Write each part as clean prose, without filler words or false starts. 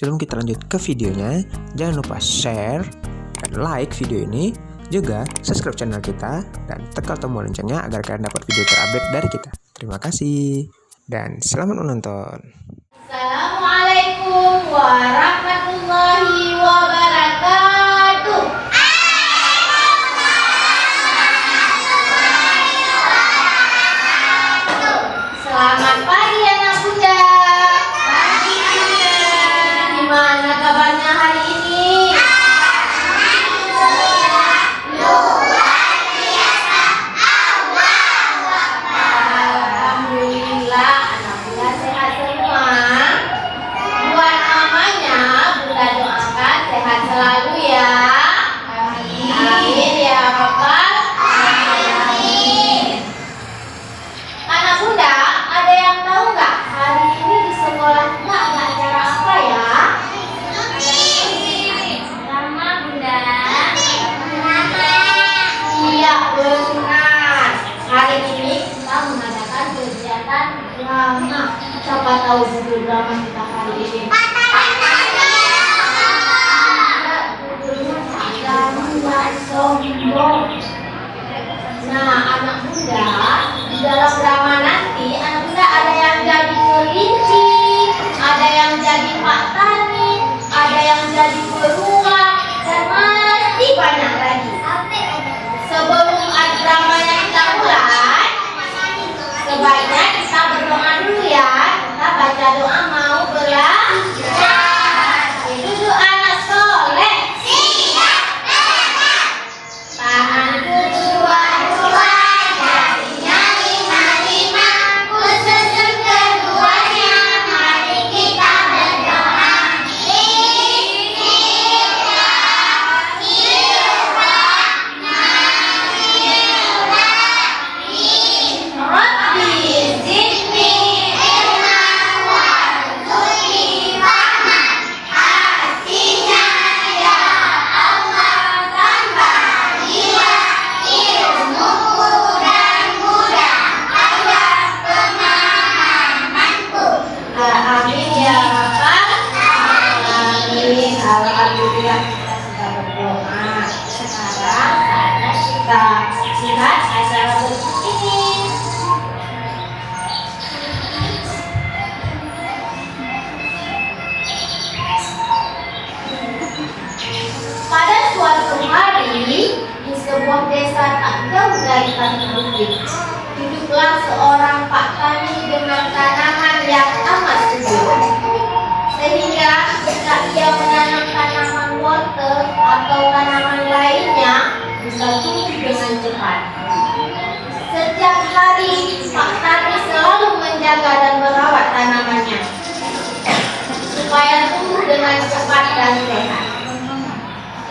sebelum kita lanjut ke videonya, jangan lupa share dan like video ini, juga subscribe channel kita dan tekan tombol loncengnya agar kalian dapat video terupdate dari kita. Terima kasih dan selamat menonton. Assalamualaikum warahmatullahi wabarakatuh. Selamat pagi anak bunda. Pagi bunda. Gimana kabarnya hari ini? Alhamdulillah anak bunda sehat semua. Buat mamanya bunda doakan sehat selalu ya. Amin ya Bapak. Anak bunda, ada yang tahu nggak hari ini di sekolah kita ada acara apa ya? Drama bunda. Iya benar. Hari ini kita mengadakan kegiatan drama. Siapa tahu judul drama kita hari ini? Judulnya Drama Sombong. Nah, anak bunda, di dalam drama nanti anak bunda ada yang jadi kelinci, ada yang jadi Pak Tani, ada yang jadi beruang, dan masih banyak lagi. Sebelum dramanya kita mulai, sebaiknya kita berdoa dulu ya. Kita baca doa mau belajar. Itu doa anak soleh. Tangan kedua jarinya 5, khusus keduanya. Mari kita berdoa. Rabbi zidni ilman warzuqni fahman. Artinya ya Allah tambahlah ilmuku dan mudahkanlah pemahamanku. Amin ya Rabbal alamin. Alhamdulillah kita sudah berdoa. Sekarang saatnya kita lihat acara berikut ini. Pada suatu hari di sebuah desa tak jauh dari Tanjung Bukit, hiduplah seorang Pak Tani dengan tanaman yang amat subur. Sehingga ketika ia menanam tanaman wortel atau tanaman lainnya bisa tumbuh dengan cepat. Setiap hari Pak Tani selalu menjaga dan merawat tanamannya supaya tumbuh dengan cepat dan sehat.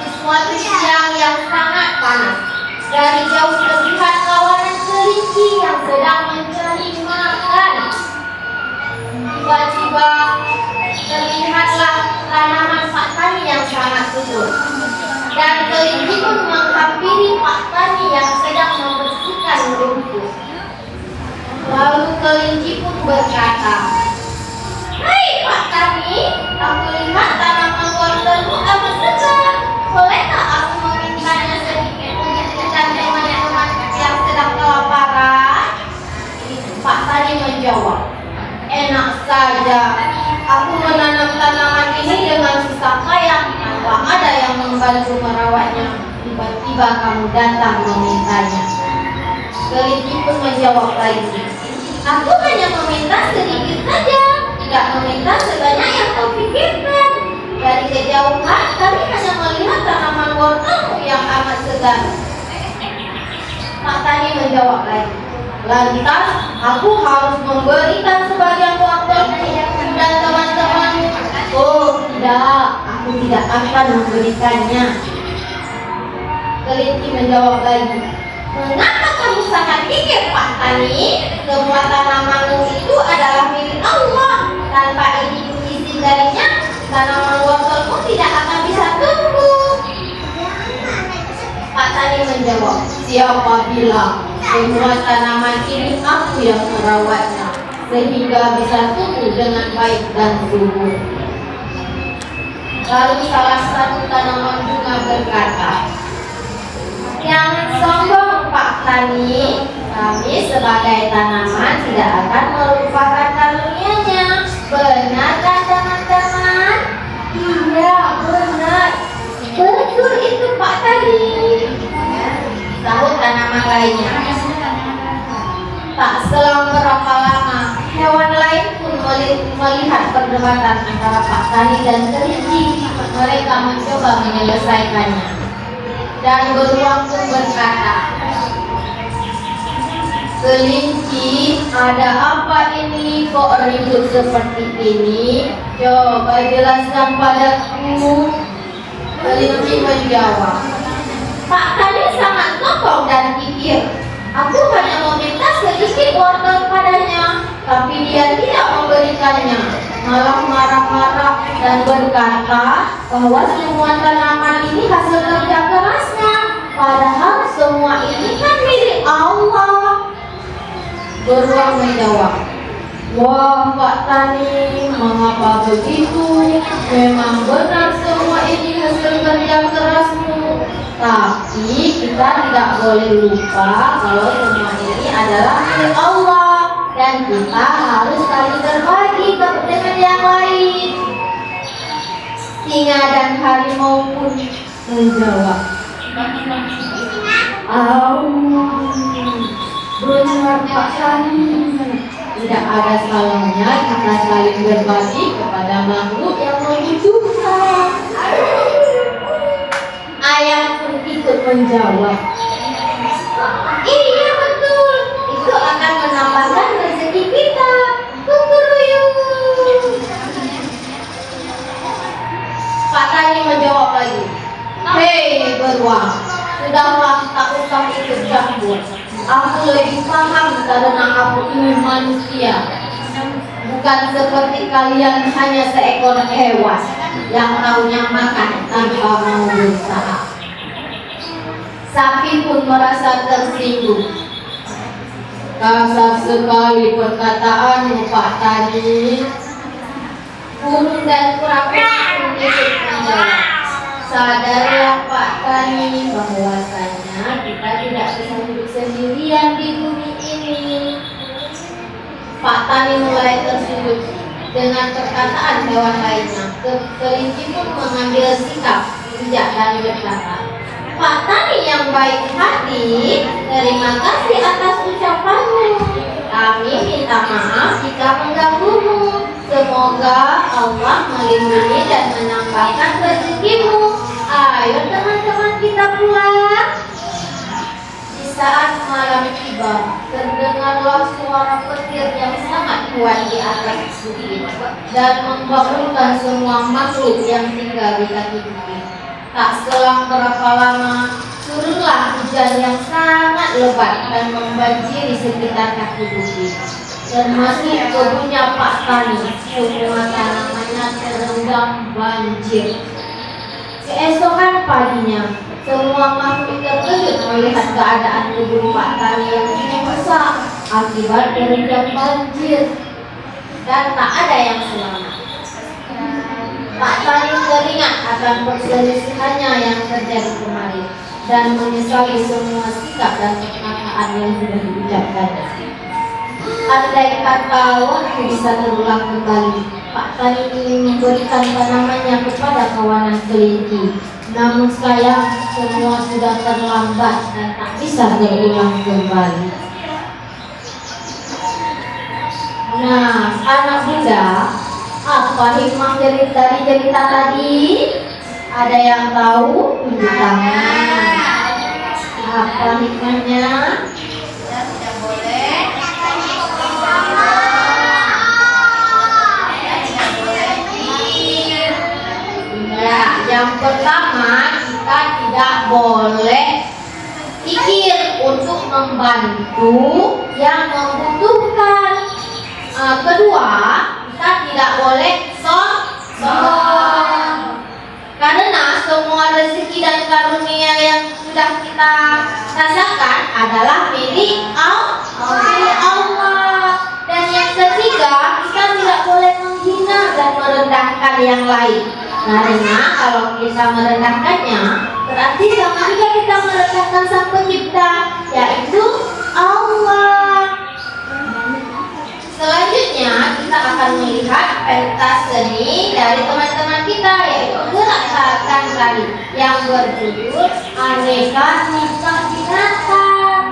Di suatu siang yang sangat panas, dari jauh terlihat kawanan kelinci yang sedang mencari makan. Tiba-tiba terlihatlah tanaman Pak Tani yang sangat subur, dan kelinci pun menghampiri Pak Tani yang sedang membersihkan rumput. Lalu kelinci pun berkata, "Hai Pak Tani, aku lihat tanaman wortelmu amat segar. Bolehkah aku memintanya sedikit untuk ditanam teman-teman yang sedang kelaparan?" Pak Tani menjawab, "Enak saja. Aku menanam tanaman ini dengan susah payah tanpa ada yang membantu merawatnya. Tiba-tiba kamu datang memintanya." Kelinci pun menjawab lagi, "Aku hanya meminta sedikit saja, tidak meminta sebanyak yang kau pikirkan. Dari kejauhan kami hanya melihat tanaman wortelmu yang amat segar." Pak Tani menjawab lagi, "Lantas aku harus memberikan sebagian wortelmu dan teman-temanmu?" "Oh tidak, aku tidak akan memberikannya." Kelinci menjawab lagi, "Mengapa kamu sangat pikir Pak Tani? Semua tanamanmu itu adalah milik Allah. Tanpa izin darinya, tanaman wortelmu tidak akan bisa tumbuh." Pak Tani menjawab, "Siapa bilang? Semua tanaman ini aku yang merawatnya, sehingga bisa tumbuh dengan baik dan subur." Lalu salah satu tanaman bunga berkata, "Jangan sombong Pak Tani, kami sebagai tanaman tidak akan melupakan karunia-Nya. Benar kan teman-teman?" "Iya, benar. Betul itu Pak Tani," sahut tanaman lainnya. Tak selang berapa lama, hewan lain pun melihat perdebatan antara Pak Tani dan kelinci. Mereka mencoba menyelesaikannya. Dan beruang pun berkata, "Kelinci, ada apa ini kok ribut seperti ini? Coba jelaskan padaku." Kelinci menjawab, "Pak Tani sangat sombong dan kikir. Aku hanya meminta sedikit wortel padanya, tapi dia tidak memberikannya. Malah marah-marah dan berkata bahwa semua tanaman ini hasil kerja kerasnya, padahal semua ini kan milik Allah." Beruang menjawab, "Wah Pak Tani, mengapa begitu? Memang benar semua ini hasil kerja kerasmu. Tapi kita tidak boleh lupa kalau semua ini adalah milik Allah dan kita harus saling berbagi dengan yang lain." Singa dan harimau pun menjawab, "Benar Pak Tani, tidak ada salahnya kita saling berbagi kepada makhluk yang membutuhkan." Ayam pun ikut menjawab, "Iya betul, itu akan menambahkan rezeki kita. Kukuruyuk." Pak Tani menjawab lagi, "Hei beruang, sudahlah, tak usah ikut campur. Aku lebih paham karena aku ini manusia. Bukan seperti kalian hanya seekor hewan yang taunya makan tanpa mau berusaha." Sapi pun merasa tersinggung. "Kasar sekali perkataanmu Pak Tani." Burung dan kura-kura pun ikut menjawab, "Sadarlah Pak Tani bahwasanya kita tidak bisa hidup sendirian di bumi ini." Pak Tani mulai tersudut dengan perkataan hewan lainnya. Kelinci pun mengambil sikap bijak dan berkata, "Pak Tani yang baik hati, terima kasih atas ucapanmu. Kami minta maaf jika mengganggumu. Semoga Allah melindungi dan menambahkan rezekimu. Ayo teman-teman kita pulang." Di saat malam tiba, terdengarlah suara petir yang sangat kuat di atas bukit dan membangunkan semua makhluk yang tinggal di kaki bukit. Tak selang berapa lama, turunlah hujan yang sangat lebat dan membanjiri sekitar kaki bukit, termasuk kebunnya Pak Tani. Semua tanamannya terendam banjir. Keesokan paginya, semua makhluk terkejut melihat keadaan kebun Pak Tani yang rusak akibat terendam banjir, dan tak ada yang selamat. Pak Tani teringat akan perselisihannya yang terjadi kemarin dan menyesali semua sikap dan perkataan yang sudah diucapkannya. Andai kata waktu bisa terulang kembali, Pak Tani ingin memberikan tanamannya kepada kawanan kelinci. Namun sayang, semua sudah terlambat dan tak bisa terulang kembali. Nah, anak muda, apa hikmah dari cerita tadi? Ada yang tahu? Tunjuk tangan. Apa hikmahnya? Tidak boleh. Ya, yang pertama, kita tidak boleh pikir untuk membantu yang membutuhkan. Kedua, kita tidak boleh sombong, karena semua rezeki dan karunia yang sudah kita rasakan adalah milik Allah. Dan yang ketiga, kita tidak boleh menghina dan merendahkan yang lain, Karena kalau kita merendahkannya, berarti sama juga kita merendahkan Sang Pencipta, yaitu Allah. Selanjutnya kita akan melihat pentas seni dari teman-teman kita, yaitu gerakan tadi yang berjudul Aneka Tingkah Binatang.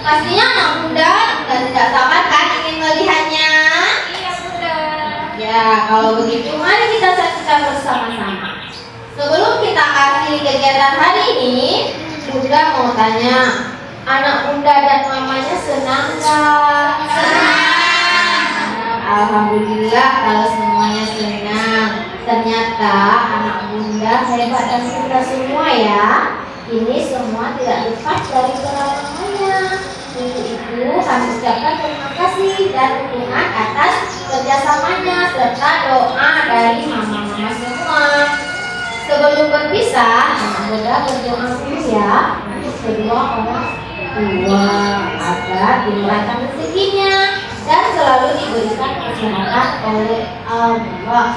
Pastinya anak muda dan tidak sabar kan ingin melihatnya? Iya Bunda. Ya, kalau begitu mari kita saksikan bersama-sama. Sebelum kita akhiri kegiatan hari ini, Bunda mau tanya, anak Bunda dan mamanya senang nggak? Senang. Alhamdulillah kalau semuanya senang. Ternyata anak Bunda hebat dan pintar semua ya. Ini semua tidak lepas dari peran mamanya. Untuk itu kami ucapkan terima kasih dan dukungan atas kerjasamanya serta doa dari mama-mama semua. Sebelum berpisah, anak Bunda berdoa dulu ya untuk kedua orang tua agar dimurahkan rezekinya dan selalu diberikan kesehatan oleh Allah.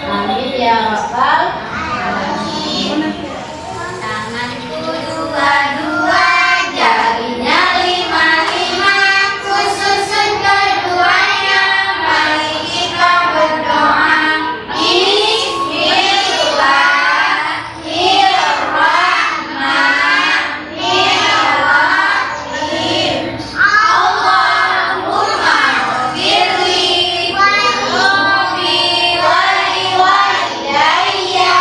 Amin ya rabbal alamin. Tanganku dua-dua, jarinya lima-lima, kususun keduanya, mari kita berdoa. Yeah.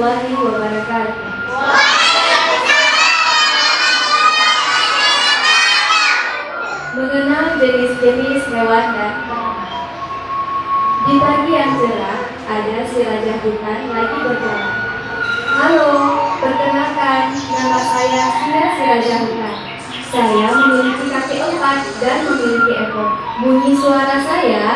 warahmatullahi wabarakatuh. Mengenal jenis-jenis hewan dan tanaman. Di pagi yang cerah, ada si raja hutan lagi berjalan. Halo, perkenalkan, nama saya Sia si raja hutan. Saya memiliki kaki 4 dan memiliki ekor. Bunyi suara saya.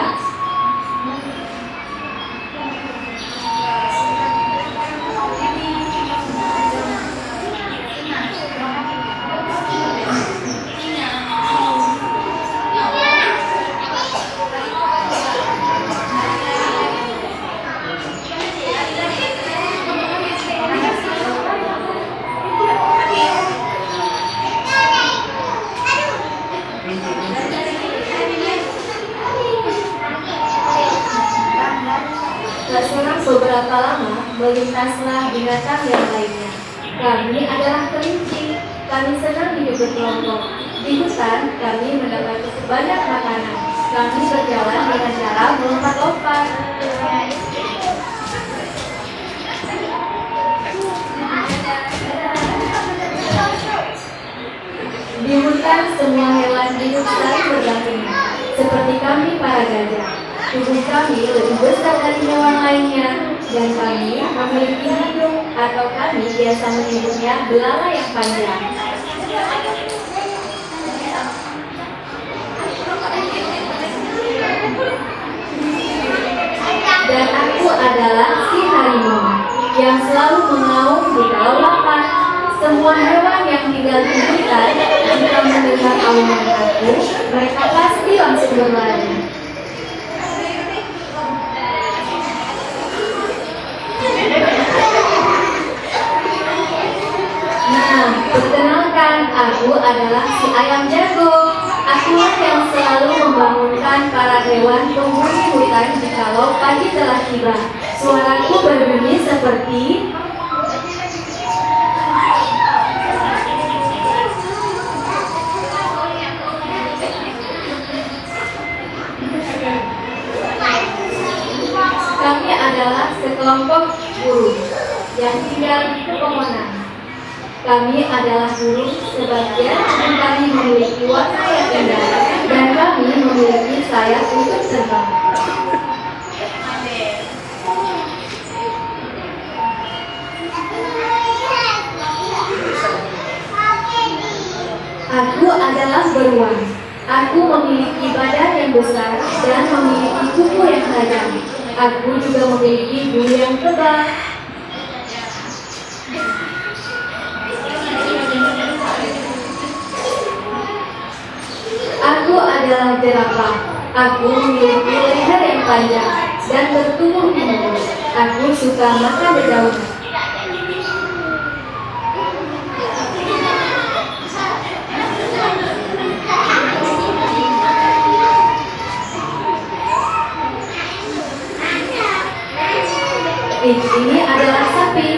Tak selang beberapa lama, melintaslah binatang yang lainnya. Kami adalah kelinci. Kami senang hidup berkelompok. Di hutan, kami mendapat banyak makanan. Kami berjalan dengan cara melompat-lompat. Di hutan, semua hewan hidup saling berdampingan. Seperti kami para gajah. Tubuh kami lebih besar dari hewan lainnya, dan kami memiliki hidung atau kami biasa menyebutnya belalai yang panjang. Dan aku adalah si harimau yang selalu mengaum di kalau lapar. Semua hewan yang tinggal di hutan jika mendengar auman aku, mereka pasti langsung berlari. Perkenalkan, aku adalah si ayam jago. Akulah yang selalu membangunkan para hewan penghuni hutan jikalau pagi telah tiba. Suaraku berbunyi seperti kami adalah sekelompok burung yang tinggal di pepohonan. Kami adalah burung sebagian dan kami memiliki warna yang indah dan kami memiliki sayap untuk terbang. Aku adalah beruang. Aku memiliki badan yang besar dan memiliki kuku yang tajam. Aku juga memiliki bulu yang tebal. Aku adalah jerapah. Aku memiliki leher yang panjang dan bertubuh di mulut. Aku suka makan dedaunan. Ini adalah sapi.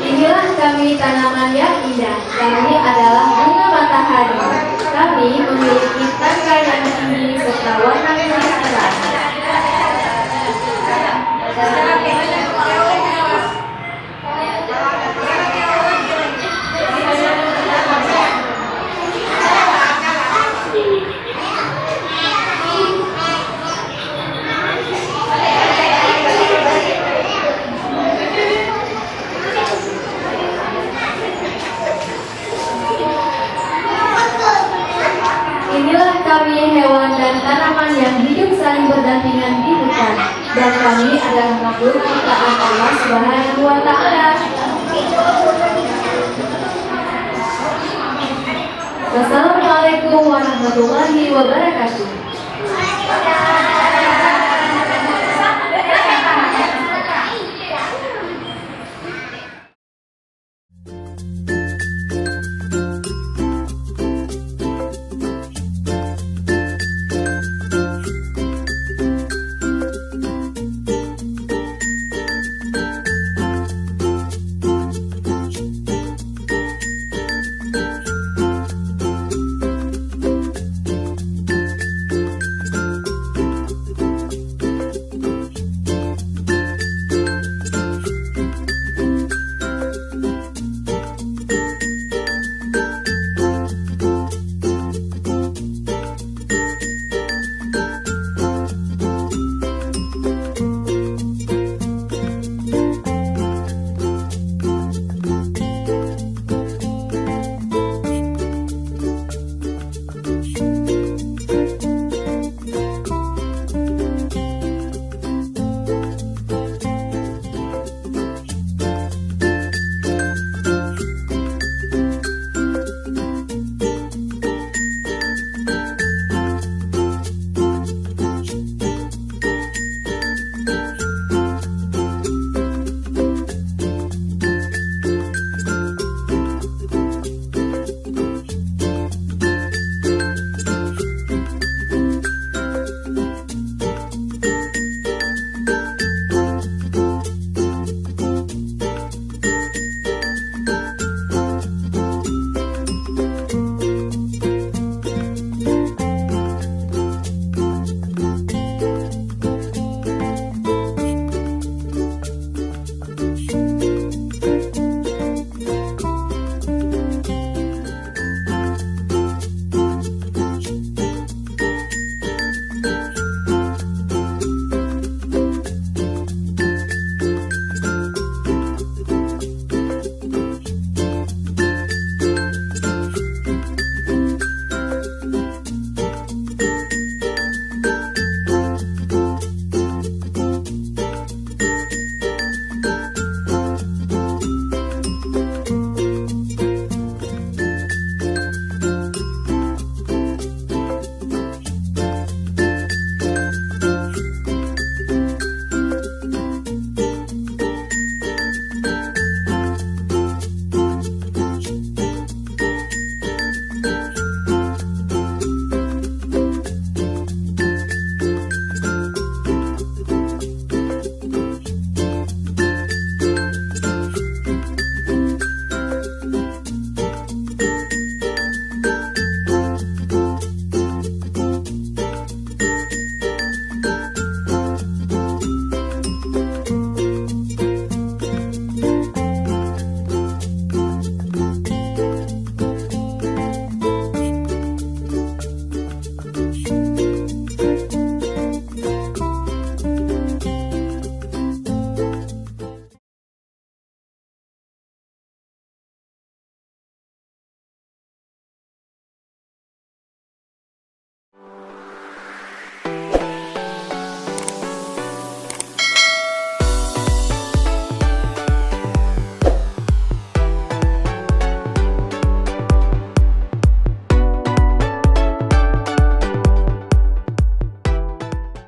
Inilah kami tanaman yang indah. Kami adalah bunga matahari. Kami memiliki tangkai yang tinggi serta warna kuning terang. Inilah kami hewan dan tanaman yang hidup saling berdampingan di hutan, dan kami adalah makhluk ciptaan Allah Subhanahu wa Ta'ala. Wassalamualaikum warahmatullahi wabarakatuh.